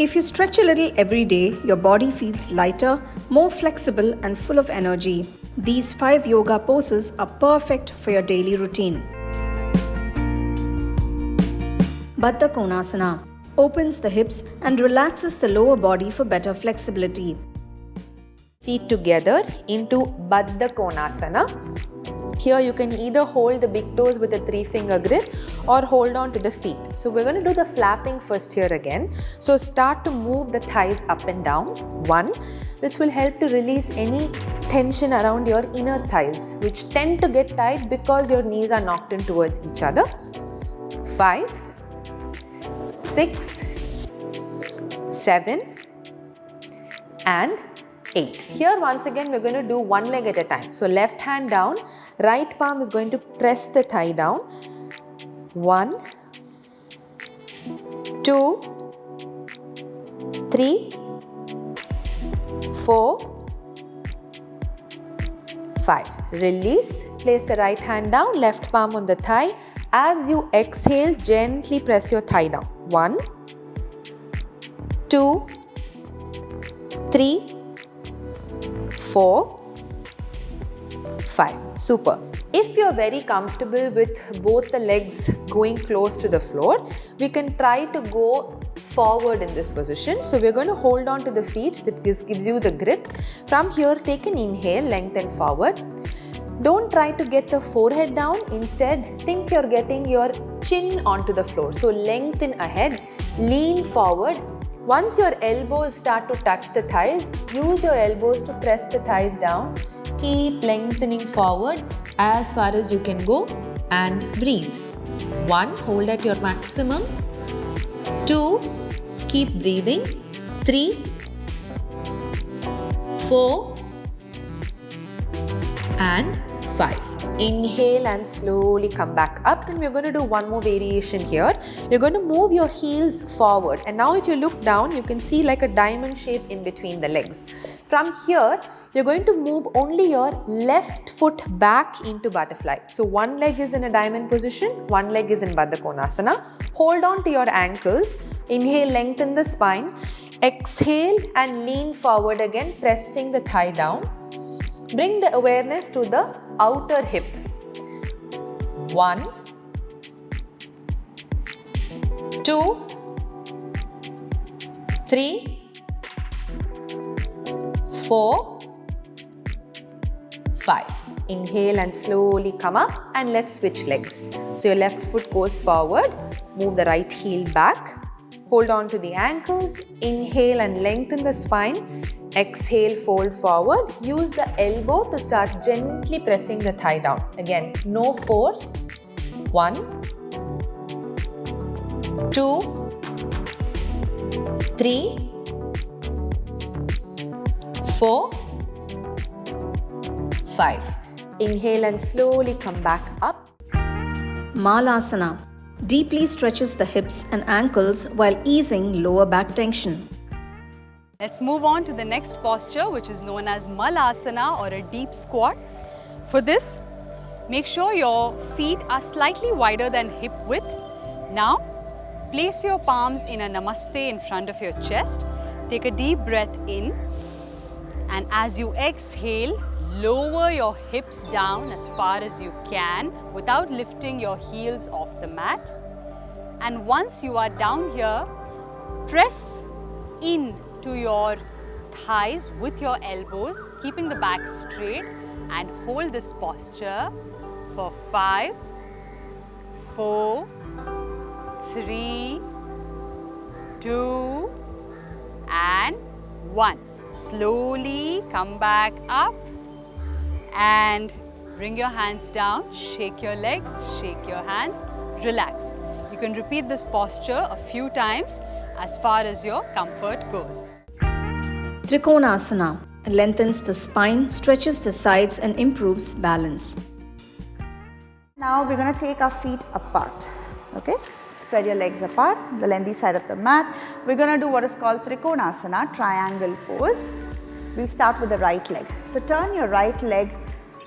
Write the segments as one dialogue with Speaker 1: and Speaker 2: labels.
Speaker 1: If you stretch a little every day, your body feels lighter, more flexible, and full of energy. These 5 yoga poses are perfect for your daily routine. Baddha Konasana opens the hips and relaxes the lower body for better flexibility.
Speaker 2: Feet together into Baddha Konasana. Here you can either hold the big toes with a 3-finger grip or hold on to the feet. So we're going to do the flapping first here again. So start to move the thighs up and down. 1. This will help to release any tension around your inner thighs, which tend to get tight because your knees are knocked in towards each other. 5, 6, 7 and 8. Here once again we're going to do one leg at a time. So left hand down, right palm is going to press the thigh down. 1, 2, 3, 4, 5. Release. Place the right hand down, left palm on the thigh. As you exhale, gently press your thigh down. 1, 2, 3, 4, 5. Super. If you're very comfortable with both the legs going close to the floor, we can try to go forward in this position. So we're going to hold on to the feet. That gives you the grip. From here, take an inhale, lengthen forward. Don't try to get the forehead down. Instead, think you're getting your chin onto the floor. So lengthen ahead, lean forward. Once your elbows start to touch the thighs, use your elbows to press the thighs down. Keep lengthening forward as far as you can go and breathe. 1. Hold at your maximum. 2. Keep breathing. 3, 4 and 5. Inhale and slowly come back up. Then we're going to do one more variation here. You're going to move your heels forward. And now if you look down, you can see like a diamond shape in between the legs. From here, you're going to move only your left foot back into butterfly. So one leg is in a diamond position, one leg is in Baddha Konasana. Hold on to your ankles. Inhale, lengthen the spine. Exhale and lean forward again, pressing the thigh down. Bring the awareness to the outer hip. 1, 2, 3, 4, 5. Inhale and slowly come up and let's switch legs. So your left foot goes forward, move the right heel back. Hold on to the ankles, inhale and lengthen the spine. Exhale, fold forward. Use the elbow to start gently pressing the thigh down. Again, no force. 1, 2, 3, 4, 5. Inhale and slowly come back up.
Speaker 1: Malasana deeply stretches the hips and ankles while easing lower back tension.
Speaker 3: Let's move on to the next posture, which is known as Malasana or a deep squat. For this, make sure your feet are slightly wider than hip width. Now, place your palms in a namaste in front of your chest. Take a deep breath in, and as you exhale, lower your hips down as far as you can without lifting your heels off the mat. And once you are down here, press in to your thighs with your elbows, keeping the back straight, and hold this posture for 5, 4, 3, 2 and 1. Slowly come back up and bring your hands down, shake your legs, shake your hands, relax. You can repeat this posture a few times as far as your comfort goes.
Speaker 1: Trikonasana lengthens the spine, stretches the sides and improves balance.
Speaker 4: Now we're going to take our feet apart. Okay? Spread your legs apart, the lengthy side of the mat. We're going to do what is called Trikonasana, triangle pose. We'll start with the right leg. So turn your right leg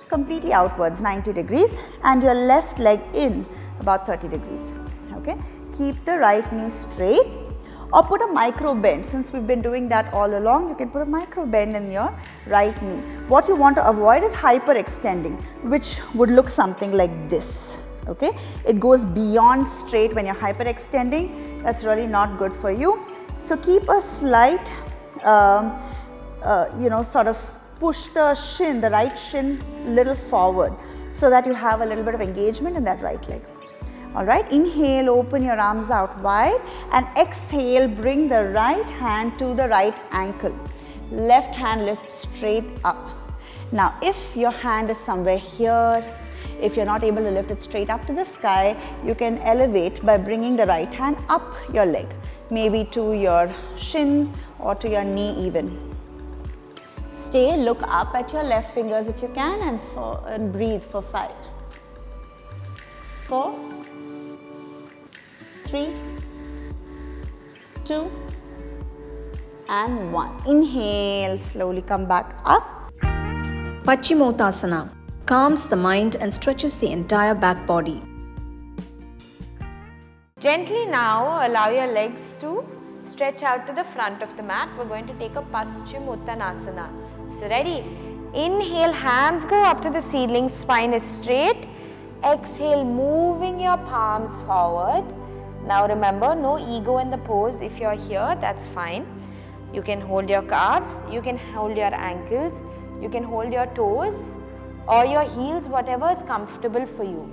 Speaker 4: completely outwards, 90 degrees, and your left leg in about 30 degrees. Okay? Keep the right knee straight. or put a micro bend. Since we've been doing that all along, you can put a micro bend in your right knee. What you want to avoid is hyperextending, which would look something like this. Okay, it goes beyond straight when you're hyperextending. That's really not good for you. So keep a slight, sort of push the shin, the right shin little forward so that you have a little bit of engagement in that right leg. Alright, inhale, open your arms out wide, and exhale, bring the right hand to the right ankle. Left hand lifts straight up. Now if your hand is somewhere here, if you're not able to lift it straight up to the sky, you can elevate by bringing the right hand up your leg, maybe to your shin or to your knee even. Stay, look up at your left fingers if you can, and breathe for 5, 4, 3, 2, and 1. Inhale, slowly come back up.
Speaker 1: Paschimottanasana calms the mind and stretches the entire back body.
Speaker 2: Gently now allow your legs to stretch out to the front of the mat. We're going to take a Paschimottanasana. So ready? Inhale, hands go up to the ceiling, spine is straight. Exhale, moving your palms forward. Now remember, no ego in the pose. If you're here, that's fine. You can hold your calves, you can hold your ankles, you can hold your toes or your heels, whatever is comfortable for you.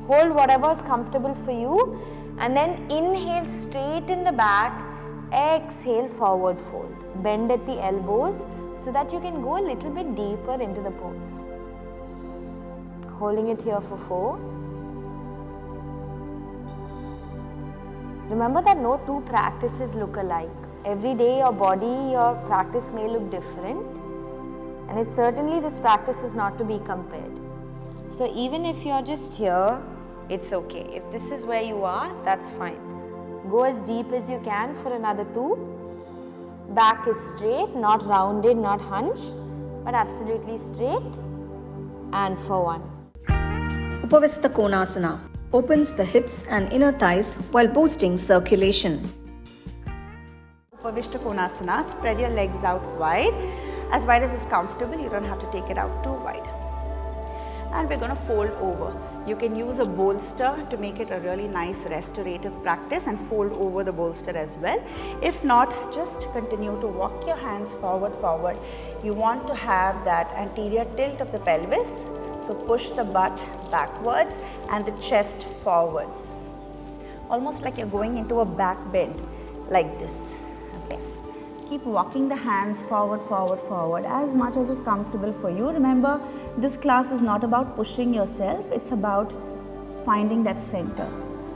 Speaker 2: Hold whatever is comfortable for you, and then inhale, straighten the back, exhale, forward fold. Bend at the elbows so that you can go a little bit deeper into the pose. Holding it here for 4. Remember that no two practices look alike. Every day your body, your practice may look different, and it's certainly this practice is not to be compared. So even if you're just here, it's okay. If this is where you are, that's fine. Go as deep as you can for another 2. Back is straight, not rounded, not hunched, but absolutely straight. And for 1.
Speaker 1: Upavistha Konasana opens the hips and inner thighs while boosting circulation.
Speaker 4: Upavistha Konasana, spread your legs out wide as is comfortable. You don't have to take it out too wide. And we're going to fold over. You can use a bolster to make it a really nice restorative practice and fold over the bolster as well. If not, just continue to walk your hands forward. You want to have that anterior tilt of the pelvis. So push the butt backwards and the chest forwards. Almost like you're going into a back bend like this. Okay. Keep walking the hands forward as much as is comfortable for you. Remember, this class is not about pushing yourself, it's about finding that center.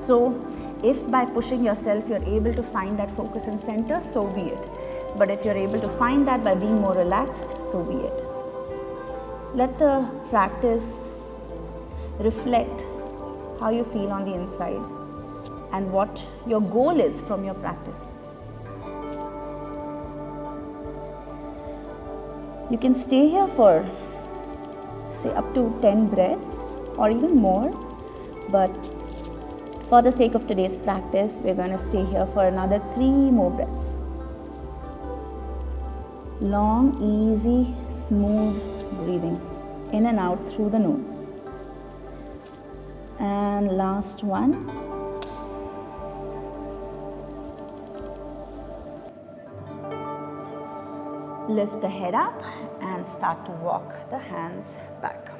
Speaker 4: So if by pushing yourself you're able to find that focus and center, so be it. But if you're able to find that by being more relaxed, so be it. Let the practice reflect how you feel on the inside and what your goal is from your practice. You can stay here for say up to 10 breaths or even more, but for the sake of today's practice, we're going to stay here for another 3 more breaths. Long, easy, smooth breathing in and out through the nose. And last one. Lift the head up and start to walk the hands back.